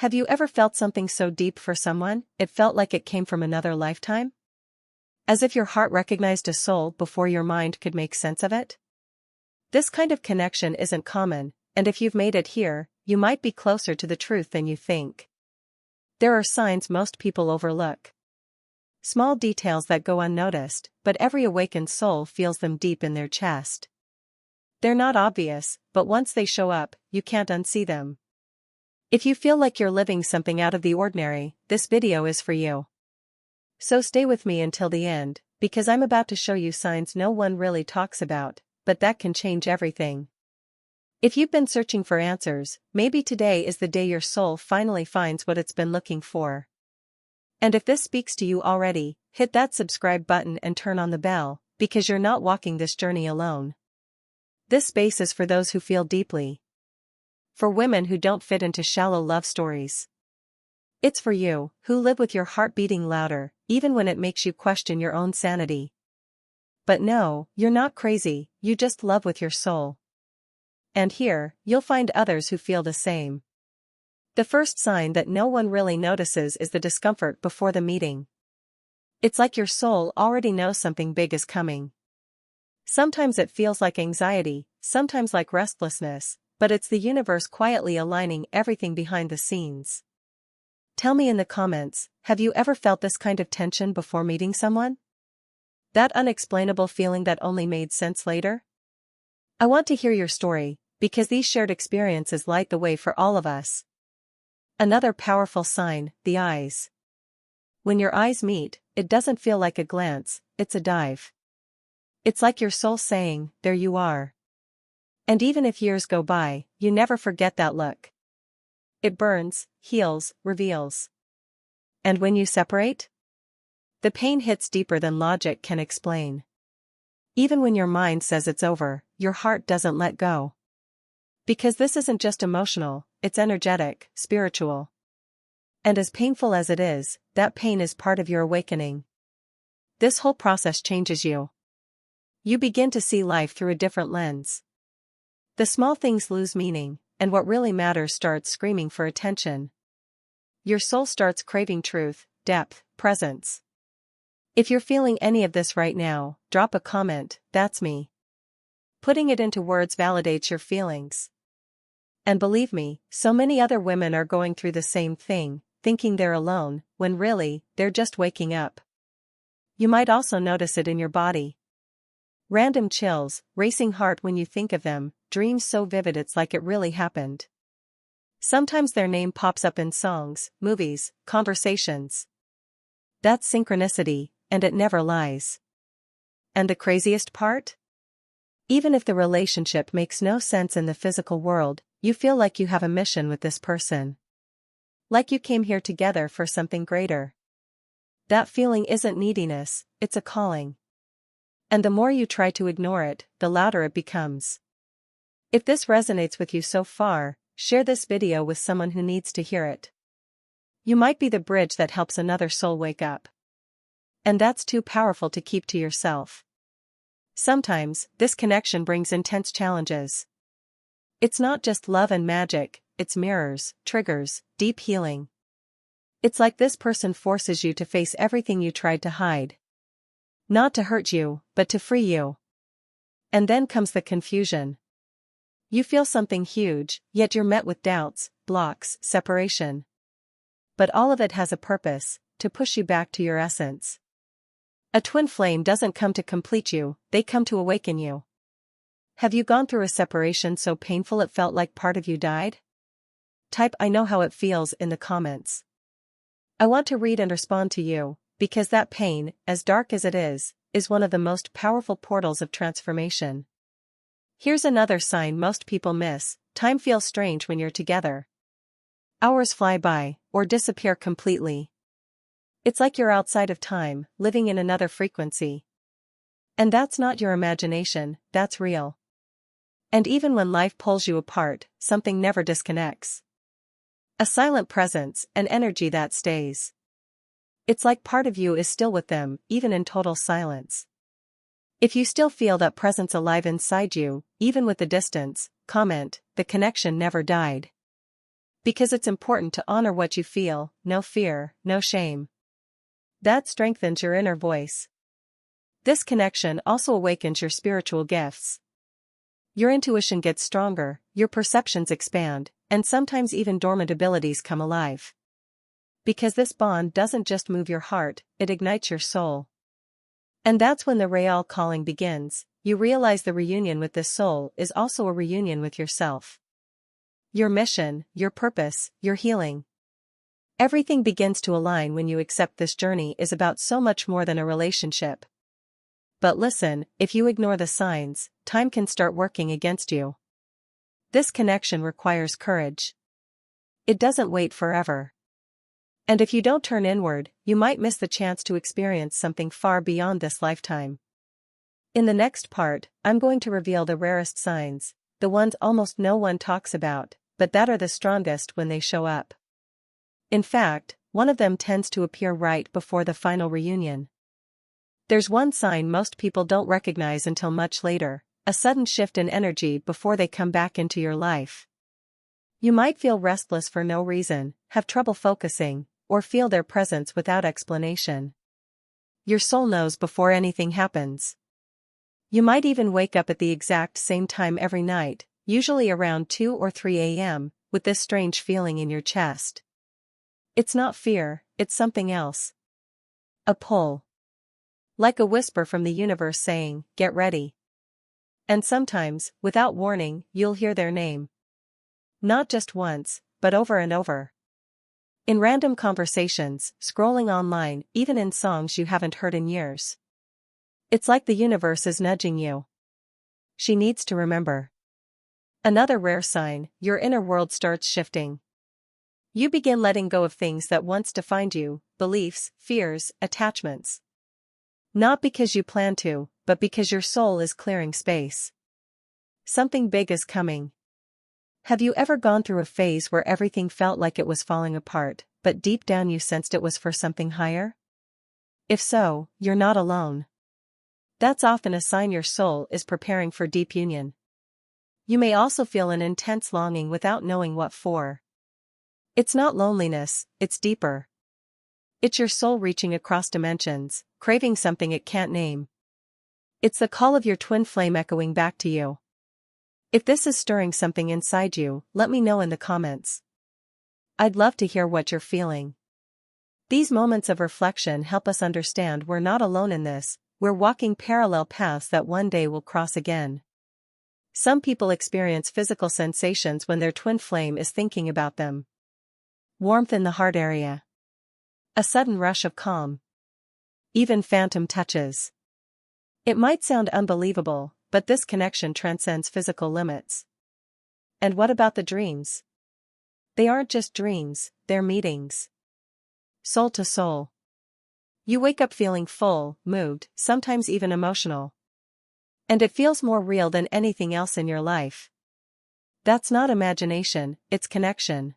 Have you ever felt something so deep for someone, it felt like it came from another lifetime? As if your heart recognized a soul before your mind could make sense of it? This kind of connection isn't common, and if you've made it here, you might be closer to the truth than you think. There are signs most people overlook. Small details that go unnoticed, but every awakened soul feels them deep in their chest. They're not obvious, but once they show up, you can't unsee them. If you feel like you're living something out of the ordinary, this video is for you. So stay with me until the end, because I'm about to show you signs no one really talks about, but that can change everything. If you've been searching for answers, maybe today is the day your soul finally finds what it's been looking for. And if this speaks to you already, hit that subscribe button and turn on the bell, because you're not walking this journey alone. This space is for those who feel deeply. For women who don't fit into shallow love stories. It's for you, who live with your heart beating louder, even when it makes you question your own sanity. But no, you're not crazy, you just love with your soul. And here, you'll find others who feel the same. The first sign that no one really notices is the discomfort before the meeting. It's like your soul already knows something big is coming. Sometimes it feels like anxiety, sometimes like restlessness, but it's the universe quietly aligning everything behind the scenes. Tell me in the comments, have you ever felt this kind of tension before meeting someone? That unexplainable feeling that only made sense later? I want to hear your story, because these shared experiences light the way for all of us. Another powerful sign, the eyes. When your eyes meet, it doesn't feel like a glance, it's a dive. It's like your soul saying, there you are. And even if years go by, you never forget that look. It burns, heals, reveals. And when you separate? The pain hits deeper than logic can explain. Even when your mind says it's over, your heart doesn't let go. Because this isn't just emotional, it's energetic, spiritual. And as painful as it is, that pain is part of your awakening. This whole process changes you. You begin to see life through a different lens. The small things lose meaning, and what really matters starts screaming for attention. Your soul starts craving truth, depth, presence. If you're feeling any of this right now, drop a comment, that's me. Putting it into words validates your feelings. And believe me, so many other women are going through the same thing, thinking they're alone, when really, they're just waking up. You might also notice it in your body. Random chills, racing heart when you think of them, dreams so vivid it's like it really happened. Sometimes their name pops up in songs, movies, conversations. That's synchronicity, and it never lies. And the craziest part? Even if the relationship makes no sense in the physical world, you feel like you have a mission with this person. Like you came here together for something greater. That feeling isn't neediness, it's a calling. And the more you try to ignore it, the louder it becomes. If this resonates with you so far, share this video with someone who needs to hear it. You might be the bridge that helps another soul wake up. And that's too powerful to keep to yourself. Sometimes, this connection brings intense challenges. It's not just love and magic, it's mirrors, triggers, deep healing. It's like this person forces you to face everything you tried to hide. Not to hurt you, but to free you. And then comes the confusion. You feel something huge, yet you're met with doubts, blocks, separation. But all of it has a purpose, to push you back to your essence. A twin flame doesn't come to complete you, they come to awaken you. Have you gone through a separation so painful it felt like part of you died? Type "I know how it feels" in the comments. I want to read and respond to you, because that pain, as dark as it is one of the most powerful portals of transformation. Here's another sign most people miss: time feels strange when you're together. Hours fly by, or disappear completely. It's like you're outside of time, living in another frequency. And that's not your imagination, that's real. And even when life pulls you apart, something never disconnects. A silent presence, an energy that stays. It's like part of you is still with them, even in total silence. If you still feel that presence alive inside you, even with the distance, comment, the connection never died. Because it's important to honor what you feel, no fear, no shame. That strengthens your inner voice. This connection also awakens your spiritual gifts. Your intuition gets stronger, your perceptions expand, and sometimes even dormant abilities come alive. Because this bond doesn't just move your heart, it ignites your soul. And that's when the real calling begins. You realize the reunion with this soul is also a reunion with yourself. Your mission, your purpose, your healing. Everything begins to align when you accept this journey is about so much more than a relationship. But listen, if you ignore the signs, time can start working against you. This connection requires courage. It doesn't wait forever. And if you don't turn inward, you might miss the chance to experience something far beyond this lifetime. In the next part, I'm going to reveal the rarest signs, the ones almost no one talks about, but that are the strongest when they show up. In fact, one of them tends to appear right before the final reunion. There's one sign most people don't recognize until much later, a sudden shift in energy before they come back into your life. You might feel restless for no reason, have trouble focusing, or feel their presence without explanation. Your soul knows before anything happens. You might even wake up at the exact same time every night, usually around 2 or 3 a.m., with this strange feeling in your chest. It's not fear, it's something else. A pull. Like a whisper from the universe saying, "Get ready." And sometimes, without warning, you'll hear their name. Not just once, but over and over. In random conversations, scrolling online, even in songs you haven't heard in years. It's like the universe is nudging you. She needs to remember. Another rare sign, your inner world starts shifting. You begin letting go of things that once defined you, beliefs, fears, attachments. Not because you plan to, but because your soul is clearing space. Something big is coming. Have you ever gone through a phase where everything felt like it was falling apart, but deep down you sensed it was for something higher? If so, you're not alone. That's often a sign your soul is preparing for deep union. You may also feel an intense longing without knowing what for. It's not loneliness, it's deeper. It's your soul reaching across dimensions, craving something it can't name. It's the call of your twin flame echoing back to you. If this is stirring something inside you, let me know in the comments. I'd love to hear what you're feeling. These moments of reflection help us understand we're not alone in this, we're walking parallel paths that one day will cross again. Some people experience physical sensations when their twin flame is thinking about them. Warmth in the heart area. A sudden rush of calm. Even phantom touches. It might sound unbelievable, but this connection transcends physical limits. And what about the dreams? They aren't just dreams, they're meetings. Soul to soul. You wake up feeling full, moved, sometimes even emotional. And it feels more real than anything else in your life. That's not imagination, it's connection.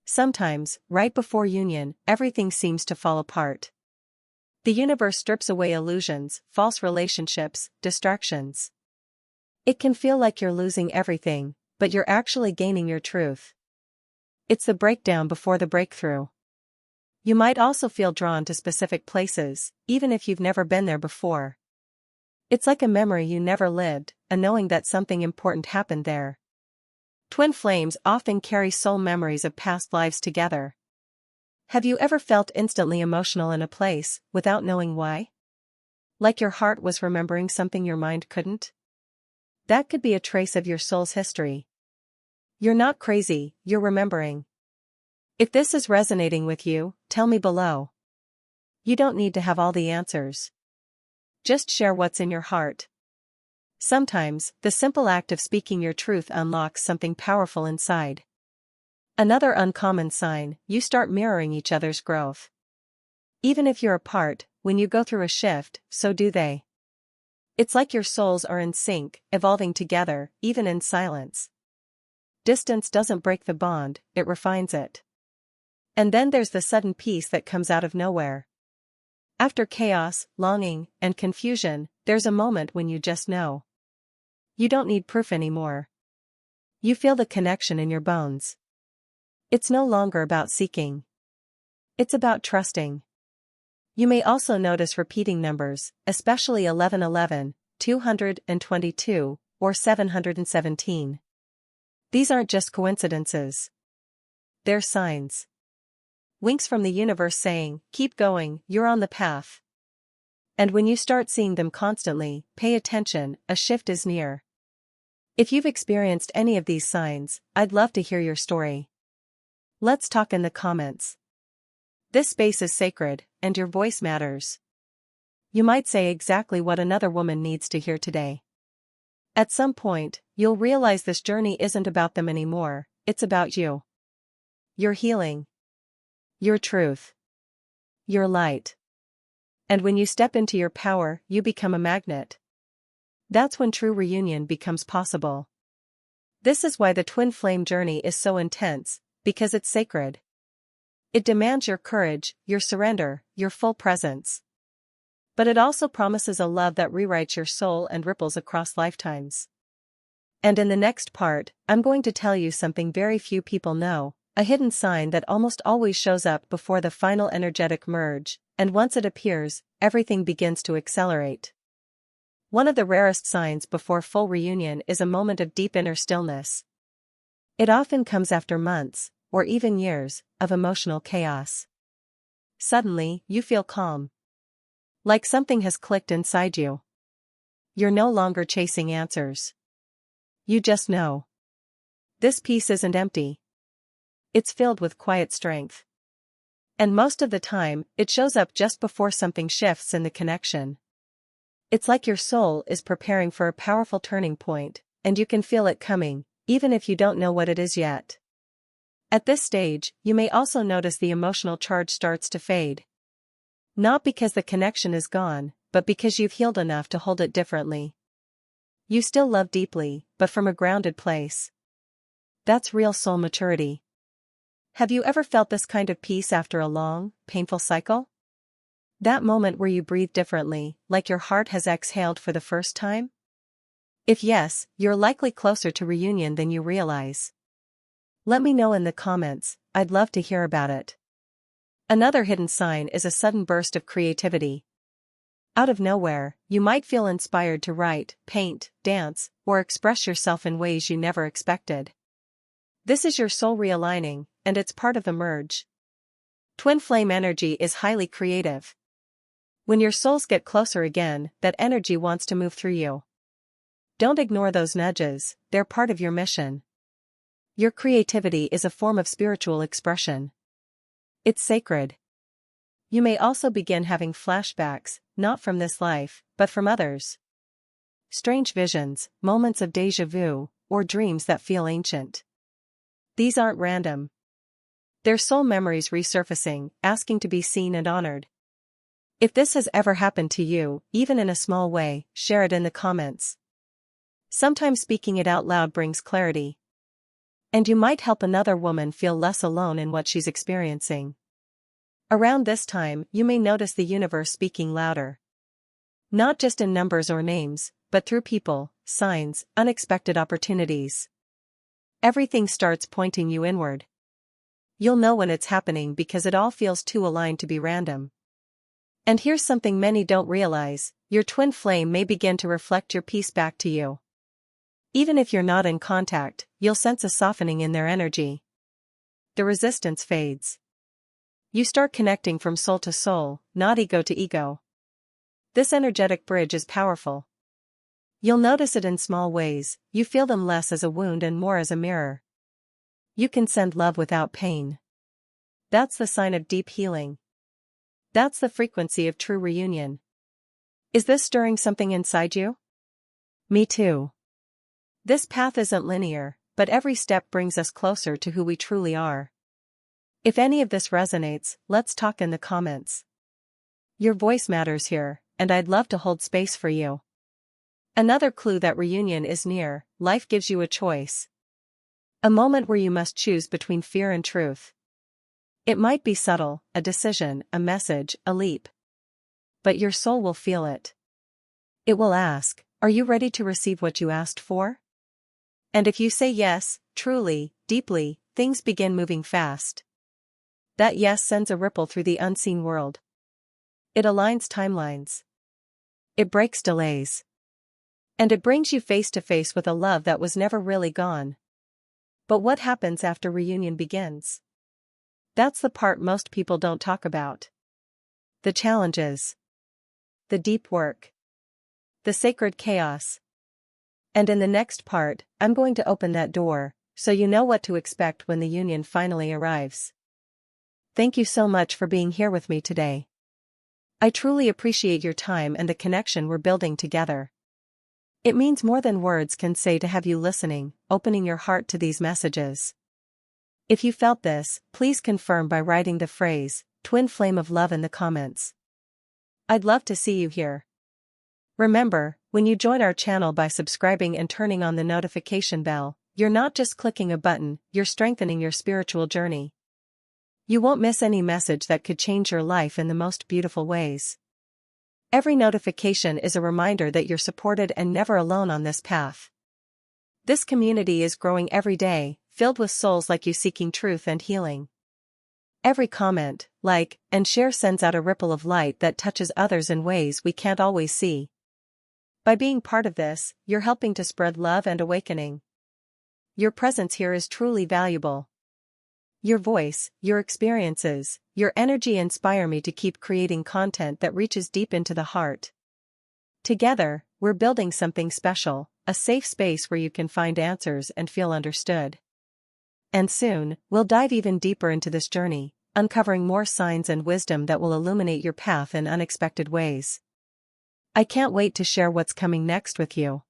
Sometimes, right before union, everything seems to fall apart. The universe strips away illusions, false relationships, distractions. It can feel like you're losing everything, but you're actually gaining your truth. It's the breakdown before the breakthrough. You might also feel drawn to specific places, even if you've never been there before. It's like a memory you never lived, a knowing that something important happened there. Twin flames often carry soul memories of past lives together. Have you ever felt instantly emotional in a place, without knowing why? Like your heart was remembering something your mind couldn't? That could be a trace of your soul's history. You're not crazy, you're remembering. If this is resonating with you, tell me below. You don't need to have all the answers. Just share what's in your heart. Sometimes, the simple act of speaking your truth unlocks something powerful inside. Another uncommon sign, you start mirroring each other's growth. Even if you're apart, when you go through a shift, so do they. It's like your souls are in sync, evolving together, even in silence. Distance doesn't break the bond, it refines it. And then there's the sudden peace that comes out of nowhere. After chaos, longing, and confusion, there's a moment when you just know. You don't need proof anymore. You feel the connection in your bones. It's no longer about seeking. It's about trusting. You may also notice repeating numbers, especially 1111, 222, or 717. These aren't just coincidences. They're signs. Winks from the universe saying, keep going, you're on the path. And when you start seeing them constantly, pay attention, a shift is near. If you've experienced any of these signs, I'd love to hear your story. Let's talk in the comments. This space is sacred, and your voice matters. You might say exactly what another woman needs to hear today. At some point, you'll realize this journey isn't about them anymore, it's about you. Your healing. Your truth. Your light. And when you step into your power, you become a magnet. That's when true reunion becomes possible. This is why the twin flame journey is so intense, because it's sacred. It demands your courage, your surrender, your full presence. But it also promises a love that rewrites your soul and ripples across lifetimes. And in the next part, I'm going to tell you something very few people know, a hidden sign that almost always shows up before the final energetic merge, and once it appears, everything begins to accelerate. One of the rarest signs before full reunion is a moment of deep inner stillness. It often comes after months, or even years, of emotional chaos. Suddenly, you feel calm. Like something has clicked inside you. You're no longer chasing answers. You just know. This peace isn't empty. It's filled with quiet strength. And most of the time, it shows up just before something shifts in the connection. It's like your soul is preparing for a powerful turning point, and you can feel it coming, even if you don't know what it is yet. At this stage, you may also notice the emotional charge starts to fade. Not because the connection is gone, but because you've healed enough to hold it differently. You still love deeply, but from a grounded place. That's real soul maturity. Have you ever felt this kind of peace after a long, painful cycle? That moment where you breathe differently, like your heart has exhaled for the first time? If yes, you're likely closer to reunion than you realize. Let me know in the comments, I'd love to hear about it. Another hidden sign is a sudden burst of creativity. Out of nowhere, you might feel inspired to write, paint, dance, or express yourself in ways you never expected. This is your soul realigning, and it's part of the merge. Twin flame energy is highly creative. When your souls get closer again, that energy wants to move through you. Don't ignore those nudges, they're part of your mission. Your creativity is a form of spiritual expression. It's sacred. You may also begin having flashbacks, not from this life, but from others. Strange visions, moments of déjà vu, or dreams that feel ancient. These aren't random. They're soul memories resurfacing, asking to be seen and honored. If this has ever happened to you, even in a small way, share it in the comments. Sometimes speaking it out loud brings clarity. And you might help another woman feel less alone in what she's experiencing. Around this time, you may notice the universe speaking louder. Not just in numbers or names, but through people, signs, unexpected opportunities. Everything starts pointing you inward. You'll know when it's happening because it all feels too aligned to be random. And here's something many don't realize, your twin flame may begin to reflect your peace back to you. Even if you're not in contact, you'll sense a softening in their energy. The resistance fades. You start connecting from soul to soul, not ego to ego. This energetic bridge is powerful. You'll notice it in small ways, you feel them less as a wound and more as a mirror. You can send love without pain. That's the sign of deep healing. That's the frequency of true reunion. Is this stirring something inside you? Me too. This path isn't linear, but every step brings us closer to who we truly are. If any of this resonates, let's talk in the comments. Your voice matters here, and I'd love to hold space for you. Another clue that reunion is near, life gives you a choice. A moment where you must choose between fear and truth. It might be subtle, a decision, a message, a leap. But your soul will feel it. It will ask, are you ready to receive what you asked for? And if you say yes, truly, deeply, things begin moving fast. That yes sends a ripple through the unseen world. It aligns timelines. It breaks delays. And it brings you face to face with a love that was never really gone. But what happens after reunion begins? That's the part most people don't talk about. The challenges. The deep work. The sacred chaos. And in the next part, I'm going to open that door, so you know what to expect when the union finally arrives. Thank you so much for being here with me today. I truly appreciate your time and the connection we're building together. It means more than words can say to have you listening, opening your heart to these messages. If you felt this, please confirm by writing the phrase, twin flame of love in the comments. I'd love to see you here. Remember, when you join our channel by subscribing and turning on the notification bell, you're not just clicking a button, you're strengthening your spiritual journey. You won't miss any message that could change your life in the most beautiful ways. Every notification is a reminder that you're supported and never alone on this path. This community is growing every day, filled with souls like you seeking truth and healing. Every comment, like, and share sends out a ripple of light that touches others in ways we can't always see. By being part of this, you're helping to spread love and awakening. Your presence here is truly valuable. Your voice, your experiences, your energy inspire me to keep creating content that reaches deep into the heart. Together, we're building something special, a safe space where you can find answers and feel understood. And soon, we'll dive even deeper into this journey, uncovering more signs and wisdom that will illuminate your path in unexpected ways. I can't wait to share what's coming next with you.